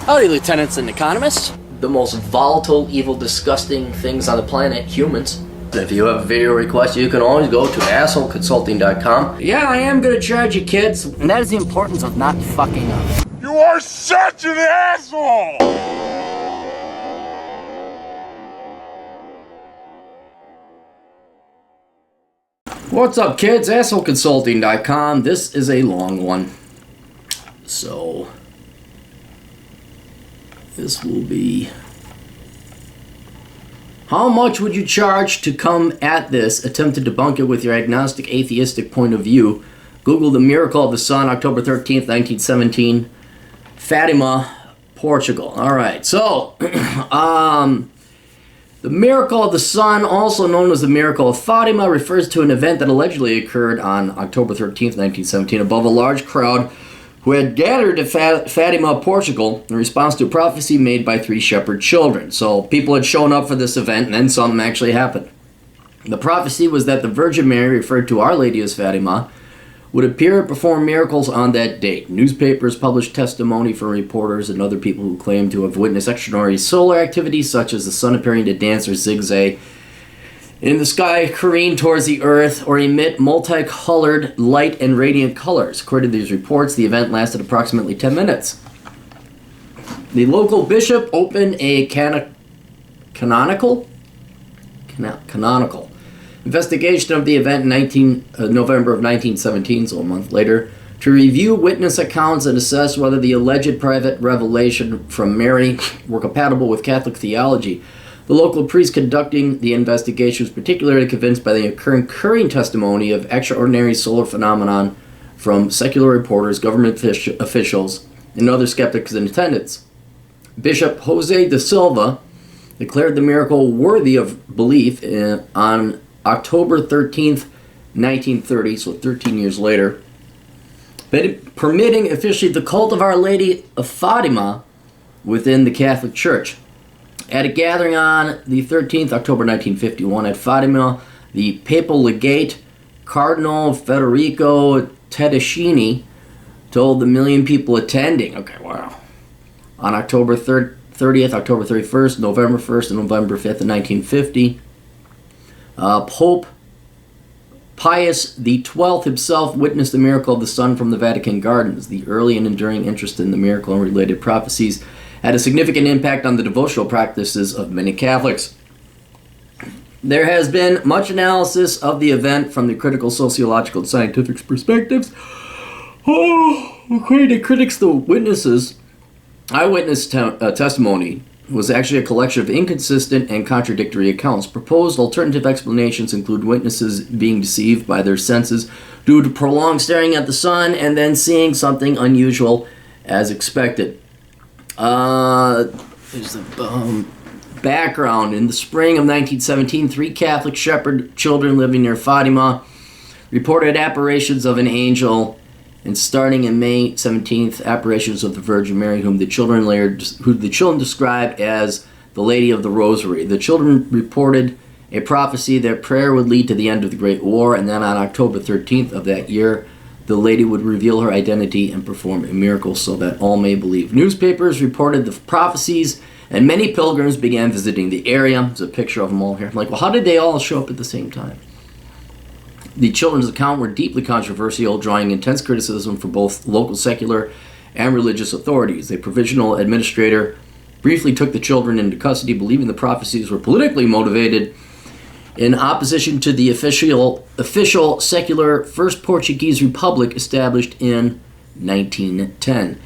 Howdy, lieutenants and economists. The most volatile, evil, disgusting things on the planet, humans. If you have a video request, you can always go to assholeconsulting.com. Yeah, I am gonna charge you, kids. And that is the importance of not fucking up. You are such an asshole! What's up, kids? assholeconsulting.com. This is a long one. So, this will be... How much would you charge to come at this, attempt to debunk it with your agnostic, atheistic point of view? Google the miracle of the sun, October 13th, 1917. Fatima, Portugal. Alright, so, the miracle of the sun, also known as the miracle of Fatima, refers to an event that allegedly occurred on October 13th, 1917, above a large crowd who had gathered at Fatima, Portugal, in response to a prophecy made by 3 shepherd children. So people had shown up for this event, and then something actually happened. The prophecy was that the Virgin Mary, referred to Our Lady as Fatima, would appear and perform miracles on that date. Newspapers published testimony from reporters and other people who claimed to have witnessed extraordinary solar activities, such as the sun appearing to dance or zigzag in the sky, careen towards the earth, or emit multicolored light and radiant colors. According to these reports, the event lasted approximately 10 minutes. The local bishop opened a canonical investigation of the event in November of 1917, so a month later, to review witness accounts and assess whether the alleged private revelation from Mary were compatible with Catholic theology. The local priest conducting the investigation was particularly convinced by the concurring testimony of extraordinary solar phenomenon from secular reporters, government officials, and other skeptics in attendance. Bishop Jose de Silva declared the miracle worthy of belief on October 13th, 1930, so 13 years later, permitting officially the cult of Our Lady of Fatima within the Catholic Church. At a gathering on the 13th October 1951 at Fatima, the papal legate, Cardinal Federico Tedeschini, told the million people attending, on October 30th, October 31st, November 1st, and November 5th of 1950, Pope Pius XII himself witnessed the miracle of the sun from the Vatican gardens. The early and enduring interest in the miracle and related prophecies had a significant impact on the devotional practices of many Catholics. There has been much analysis of the event from the critical, sociological, and scientific perspectives. According to critics, the eyewitness testimony was actually a collection of inconsistent and contradictory accounts. Proposed alternative explanations include witnesses being deceived by their senses due to prolonged staring at the sun and then seeing something unusual as expected. There's the background. In the spring of 1917, 3 Catholic shepherd children living near Fatima reported apparitions of an angel, and starting in May 17th, apparitions of the Virgin Mary, who the children described as the Lady of the Rosary. The children reported a prophecy that prayer would lead to the end of the Great War, and then on October 13th of that year, the lady would reveal her identity and perform a miracle so that all may believe. Newspapers reported the prophecies, and many pilgrims began visiting the area. There's a picture of them all here. How did they all show up at the same time? The children's account were deeply controversial, drawing intense criticism from both local secular and religious authorities. A provisional administrator briefly took the children into custody, believing the prophecies were politically motivated, in opposition to the official secular First Portuguese Republic established in 1910.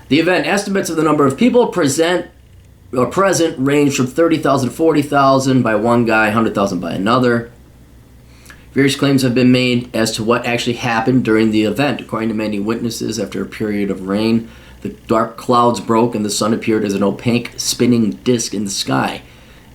The event estimates of the number of people present ranged from 30,000 to 40,000 by one guy, 100,000 by another. Various claims have been made as to what actually happened during the event. According to many witnesses, after a period of rain, the dark clouds broke and the sun appeared as an opaque spinning disk in the sky.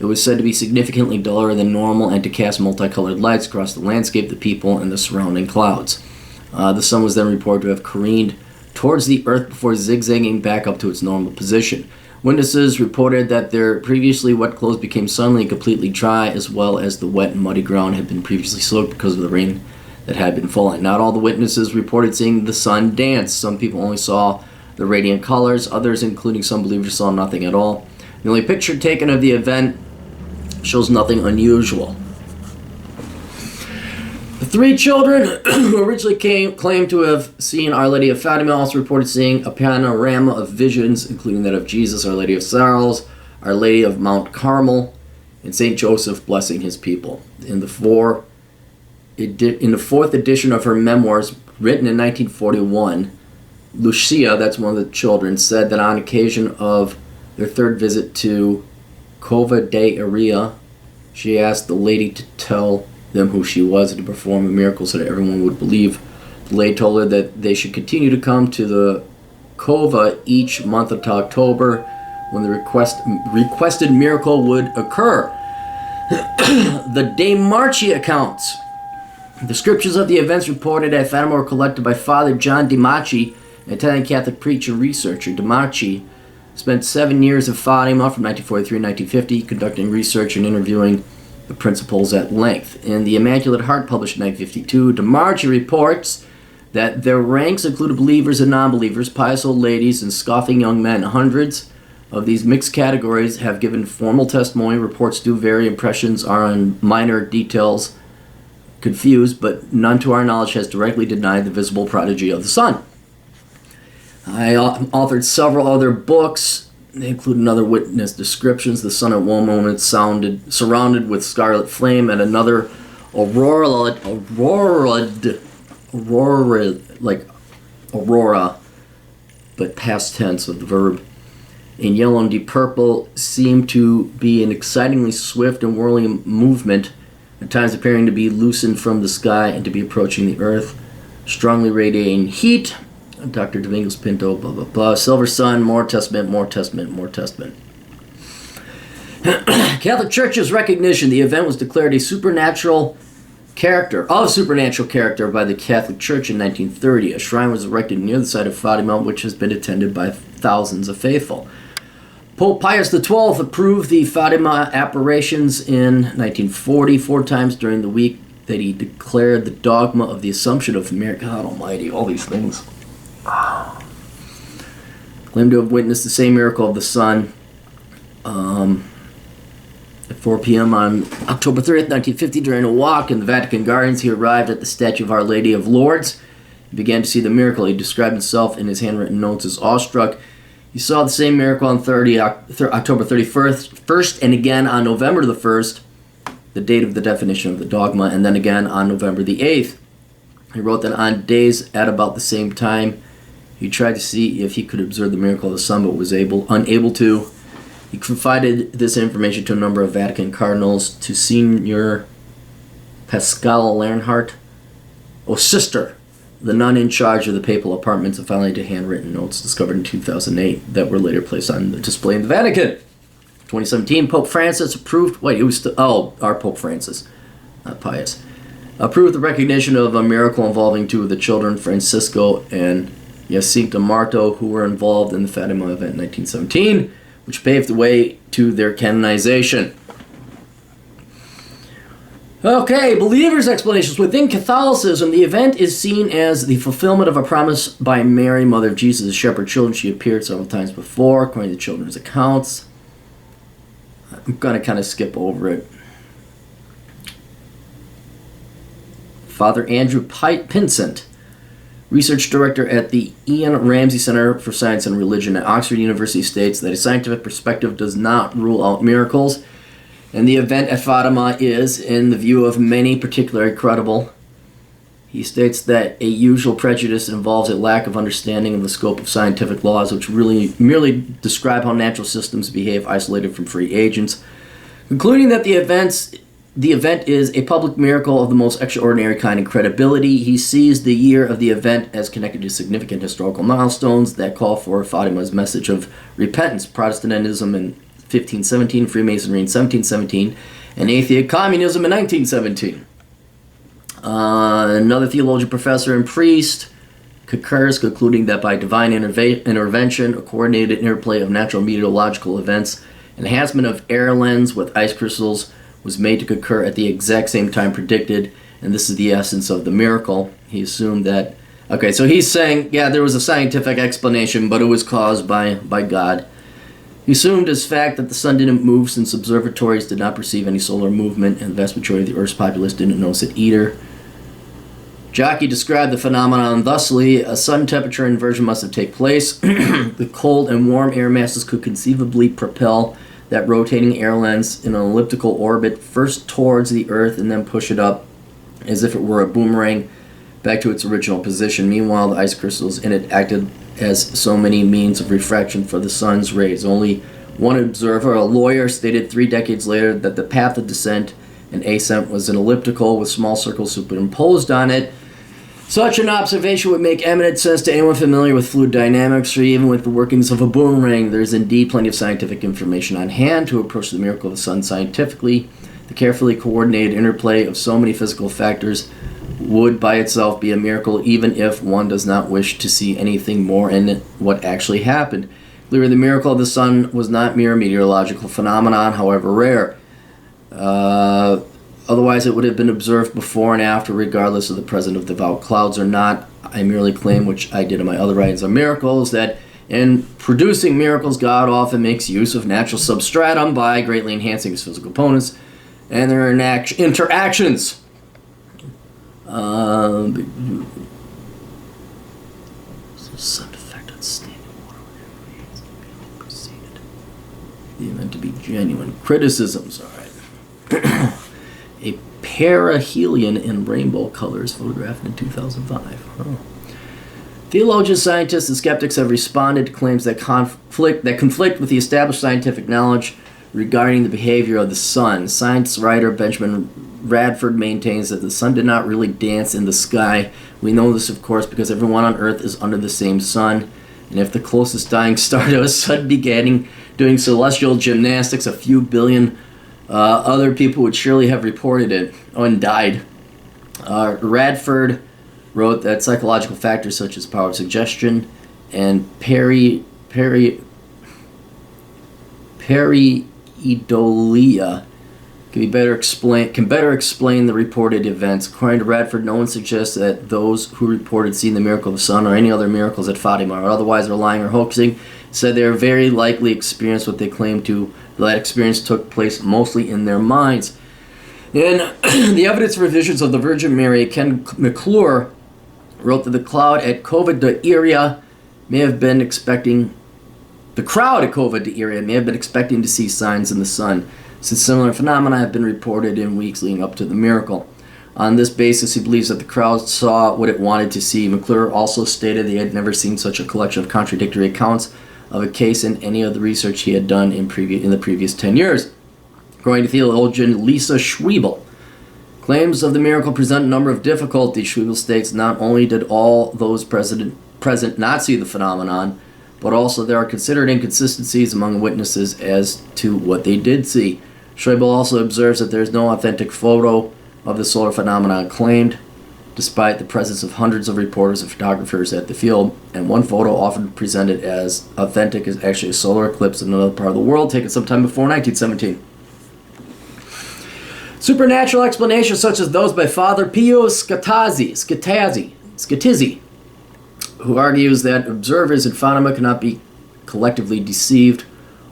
It was said to be significantly duller than normal and to cast multicolored lights across the landscape, the people, and the surrounding clouds. The sun was then reported to have careened towards the earth before zigzagging back up to its normal position. Witnesses reported that their previously wet clothes became suddenly completely dry, as well as the wet and muddy ground had been previously soaked because of the rain that had been falling. Not all the witnesses reported seeing the sun dance. Some people only saw the radiant colors. Others, including some believers, saw nothing at all. The only picture taken of the event shows nothing unusual. The three children who originally claimed to have seen Our Lady of Fatima also reported seeing a panorama of visions, including that of Jesus, Our Lady of Sorrows, Our Lady of Mount Carmel, and St. Joseph blessing his people. In the fourth edition of her memoirs, written in 1941, Lucia, that's one of the children, said that on occasion of their third visit to Cova de Iria, she asked the lady to tell them who she was and to perform a miracle so that everyone would believe. The lady told her that they should continue to come to the Cova each month until October, when the requested miracle would occur. The De Marchi accounts. The scriptures of the events reported at Fatima were collected by Father John De Marchi, an Italian Catholic preacher and researcher. De Marchi spent 7 years at Fatima from 1943 to 1950, conducting research and interviewing the principals at length. In The Immaculate Heart, published in 1952, De Marchi reports that their ranks included believers and non-believers, pious old ladies, and scoffing young men. Hundreds of these mixed categories have given formal testimony. Reports do vary. Impressions are on minor details confused, but none to our knowledge has directly denied the visible prodigy of the sun. I authored several other books. They include another witness descriptions. The sun at one moment surrounded with scarlet flame, at another aurora, like aurora, but past tense of the verb. In yellow and deep purple seemed to be an excitingly swift and whirling movement, at times appearing to be loosened from the sky and to be approaching the earth, strongly radiating heat. Dr. Domingos Pinto, blah, blah, blah. Silver sun, more testament, more testament, more testament. Catholic Church's recognition. The event was declared a supernatural character by the Catholic Church in 1930. A shrine was erected near the site of Fatima, which has been attended by thousands of faithful. Pope Pius XII approved the Fatima apparitions in 1940, 4 times during the week that he declared the dogma of the Assumption of Mary. God almighty, all these things. Claimed to have witnessed the same miracle of the sun at 4 p.m. on October 30th, 1950, during a walk in the Vatican Gardens. He arrived at the statue of Our Lady of Lourdes. He began to see the miracle. He described himself in his handwritten notes as awestruck. He saw the same miracle on October 31st, and again on November the 1st, the date of the definition of the dogma, and then again on November the 8th. He wrote that on days at about the same time, he tried to see if he could observe the miracle of the sun, but was unable to. He confided this information to a number of Vatican cardinals, to Senior Pascal Leonhardt, sister, the nun in charge of the papal apartments, and finally to handwritten notes discovered in 2008 that were later placed on the display in the Vatican. 2017, Pope Francis approved. Our Pope Francis, not Pius, approved the recognition of a miracle involving 2 of the children, Francisco and Jacinta Marto, who were involved in the Fatima event in 1917, which paved the way to their canonization. Okay, believers' explanations. Within Catholicism, the event is seen as the fulfillment of a promise by Mary, Mother of Jesus, to shepherd children. She appeared several times before, according to children's accounts. I'm going to kind of skip over it. Father Andrew Pinsent, research director at the Ian Ramsey Center for Science and Religion at Oxford University, states that a scientific perspective does not rule out miracles, and the event at Fatima is, in the view of many, particularly credible. He states that a usual prejudice involves a lack of understanding of the scope of scientific laws, which really merely describe how natural systems behave isolated from free agents, concluding that the event is a public miracle of the most extraordinary kind and credibility. He sees the year of the event as connected to significant historical milestones that call for Fatima's message of repentance, Protestantism in 1517, Freemasonry in 1717, and atheist communism in 1917. Another theologian, professor, and priest concurs, concluding that by divine intervention, a coordinated interplay of natural meteorological events, enhancement of air lens with ice crystals was made to concur at the exact same time predicted, and this is the essence of the miracle. He assumed that Okay, so he's saying, yeah, there was a scientific explanation, but it was caused by God. He assumed as fact that the sun didn't move since observatories did not perceive any solar movement, and the vast majority of the Earth's populace didn't notice it either. Jockey described the phenomenon thusly: a sudden temperature inversion must have taken place. The cold and warm air masses could conceivably propel that rotating air lens in an elliptical orbit first towards the Earth and then push it up as if it were a boomerang back to its original position. Meanwhile, the ice crystals in it acted as so many means of refraction for the sun's rays. Only one observer, a lawyer, stated 3 decades later that the path of descent and ascent was an elliptical with small circles superimposed on it. Such an observation would make eminent sense to anyone familiar with fluid dynamics or even with the workings of a boomerang. There is indeed plenty of scientific information on hand to approach the miracle of the sun scientifically. The carefully coordinated interplay of so many physical factors would by itself be a miracle, even if one does not wish to see anything more in what actually happened. Clearly, the miracle of the sun was not mere meteorological phenomenon, however rare. Otherwise, it would have been observed before and after, regardless of the presence of devout clouds or not. I merely claim, which I did in my other writings on miracles, that in producing miracles, God often makes use of natural substratum by greatly enhancing his physical components and their interactions. Some effect on standing water proceeded. The event to be genuine. Criticisms, all right. A perihelion in rainbow colors photographed in 2005. Oh. Theologians, scientists, and skeptics have responded to claims that conflict with the established scientific knowledge regarding the behavior of the sun. Science writer Benjamin Radford maintains that the sun did not really dance in the sky. We know this, of course, because everyone on Earth is under the same sun. And if the closest dying star to a sun began doing celestial gymnastics, a few billion other people would surely have reported it and died. Radford wrote that psychological factors such as power of suggestion and pareidolia can better explain the reported events. According to Radford, no one suggests that those who reported seeing the miracle of the sun or any other miracles at Fatima or otherwise are lying or hoaxing. Said they are very likely experienced what they claim to. That experience took place mostly in their minds. In The Evidence for Visions of the Virgin Mary, Ken McClure wrote that the crowd at Cova de Iria may have been expecting to see signs in the sun, since similar phenomena have been reported in weeks leading up to the miracle. On this basis, he believes that the crowd saw what it wanted to see. McClure also stated he had never seen such a collection of contradictory accounts of a case in any of the research he had done in the previous 10 years. According to theologian Lisa Schwiebel, claims of the miracle present a number of difficulties. Schwiebel states not only did all those present not see the phenomenon, but also there are considered inconsistencies among witnesses as to what they did see. Schwiebel also observes that there is no authentic photo of the solar phenomenon claimed, despite the presence of hundreds of reporters and photographers at the field, and one photo often presented as authentic is actually a solar eclipse in another part of the world taken sometime before 1917. Supernatural explanations such as those by Father Pio Scatizzi, who argues that observers in Fatima cannot be collectively deceived,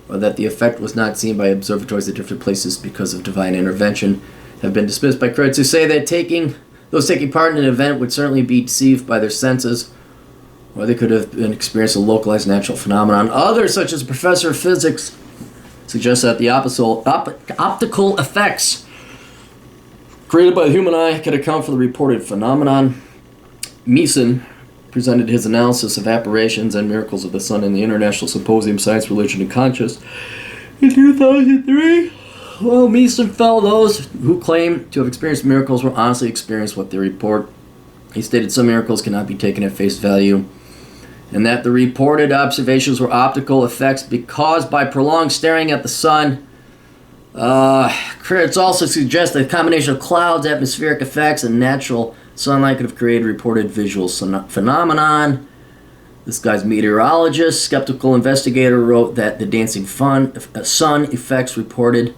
or that the effect was not seen by observatories at different places because of divine intervention, have been dismissed by critics who say that those taking part in an event would certainly be deceived by their senses, or they could have experienced a localized natural phenomenon. Others, such as a professor of physics, suggest that the optical effects created by the human eye could account for the reported phenomenon. Meeson presented his analysis of apparitions and miracles of the sun in the International Symposium Science, Religion, and Conscience in 2003. Well, Meeson felt those who claim to have experienced miracles will honestly experience what they report. He stated some miracles cannot be taken at face value, and that the reported observations were optical effects caused by prolonged staring at the sun. Critics also suggest that a combination of clouds, atmospheric effects, and natural sunlight could have created reported visual phenomenon. This guy's meteorologist, skeptical investigator, wrote that the dancing sun effects reported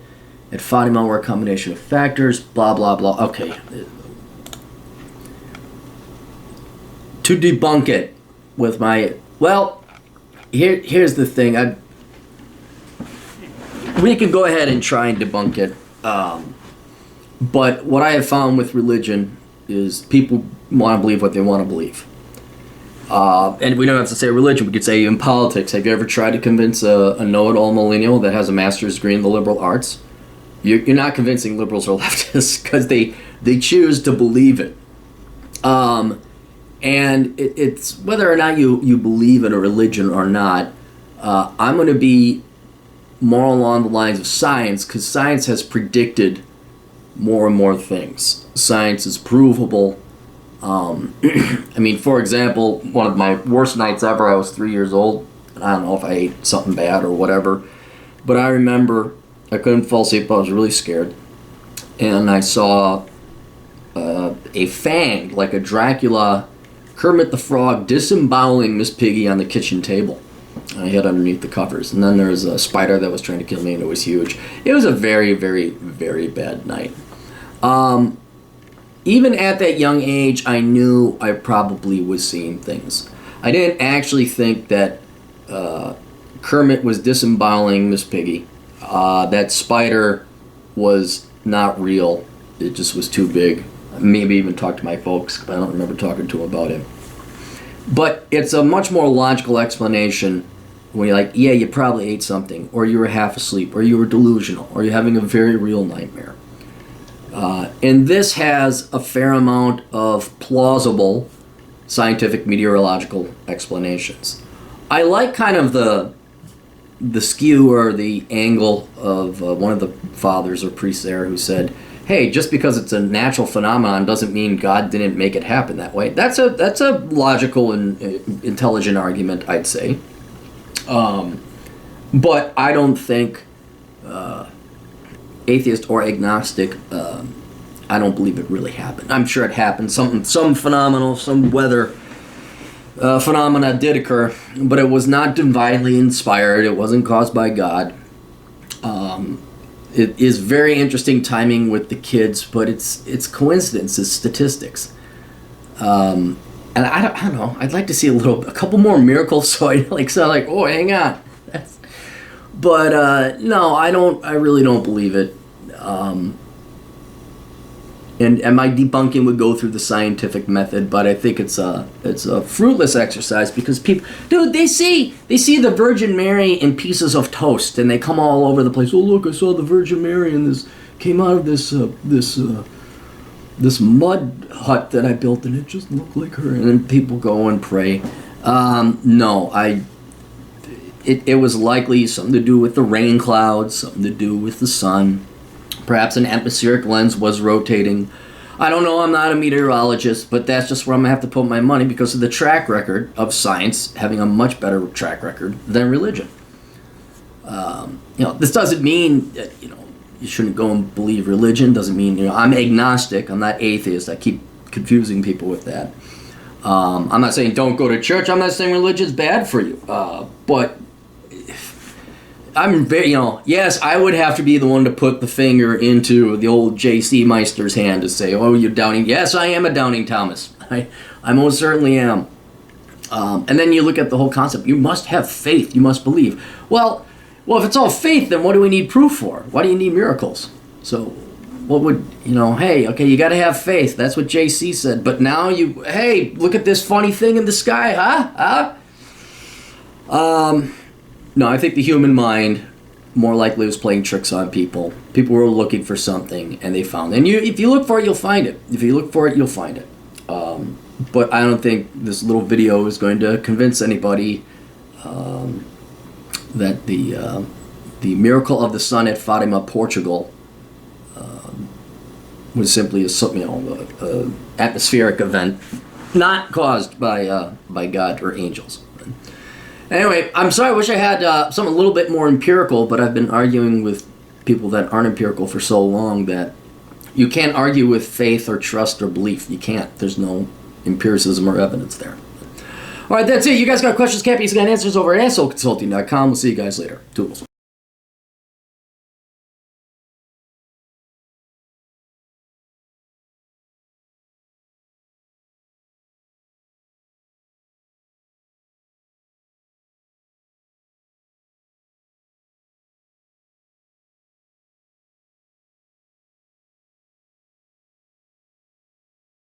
at Fatima were a combination of factors, blah, blah, blah. Okay. to debunk it with my, well, here's the thing. We can go ahead and try and debunk it. But what I have found with religion is people want to believe what they want to believe. And we don't have to say religion. We could say in politics. Have you ever tried to convince a know-it-all millennial that has a master's degree in the liberal arts? You're not convincing liberals or leftists because they choose to believe it. And it's whether or not you believe in a religion or not, I'm going to be more along the lines of science, because science has predicted more and more things. Science is provable. I mean, for example, one of my worst nights ever, I was 3 years old. I don't know if I ate something bad or whatever, but I remember I couldn't fall asleep. I was really scared. And I saw a fang, like a Dracula, Kermit the Frog, disemboweling Miss Piggy on the kitchen table. I hid underneath the covers. And then there was a spider that was trying to kill me, and it was huge. It was a very, very, very bad night. Even at that young age, I knew I probably was seeing things. I didn't actually think that Kermit was disemboweling Miss Piggy. That spider was not real. It just was too big. Maybe even talked to my folks, but I don't remember talking to them about it. But it's a much more logical explanation when you're like, yeah, you probably ate something, or you were half asleep, or you were delusional, or you're having a very real nightmare. And this has a fair amount of plausible scientific meteorological explanations. I like kind of the skew or the angle of one of the fathers or priests there who said, hey, just because it's a natural phenomenon doesn't mean God didn't make it happen that way. That's a logical and intelligent argument, I'd say. But I don't think atheist or agnostic, I don't believe it really happened. I'm sure it happened. Some phenomenal, some weather phenomena did occur, but it was not divinely inspired. It wasn't caused by God. It is very interesting timing with the kids, but it's coincidence, it's statistics. And I don't know. I'd like to see a couple more miracles, so I sound like, oh, hang on. But no, I don't. I really don't believe it. And my debunking would go through the scientific method, but I think it's a fruitless exercise because people, dude, they see the Virgin Mary in pieces of toast, and they come all over the place. Oh, look, I saw the Virgin Mary, and this came out of this mud hut that I built, and it just looked like her. And then people go and pray. No, it was likely something to do with the rain clouds, something to do with the sun. Perhaps an atmospheric lens was rotating. I don't know, I'm not a meteorologist, but that's just where I'm going to have to put my money because of the track record of science having a much better track record than religion. This doesn't mean that, you shouldn't go and believe religion. Doesn't mean, I'm agnostic. I'm not atheist. I keep confusing people with that. I'm not saying don't go to church. I'm not saying religion's bad for you. But I'm very, yes, I would have to be the one to put the finger into the old J.C. Meister's hand to say, oh, you're doubting. Yes, I am a doubting Thomas. I most certainly am. And then you look at the whole concept. You must have faith. You must believe. Well, if it's all faith, then what do we need proof for? Why do you need miracles? So what would, hey, okay, you got to have faith. That's what J.C. said. But now hey, look at this funny thing in the sky, huh? No, I think the human mind more likely was playing tricks on people. People were looking for something, and they found it. And if you look for it, you'll find it. If you look for it, you'll find it. But I don't think this little video is going to convince anybody that the miracle of the sun at Fatima, Portugal, was simply a atmospheric event, not caused by God or angels. Anyway, I'm sorry, I wish I had something a little bit more empirical, but I've been arguing with people that aren't empirical for so long that you can't argue with faith or trust or belief. You can't. There's no empiricism or evidence there. All right, that's it. You guys got questions, Cappy's got answers over at assholeconsulting.com. We'll see you guys later. Toodles.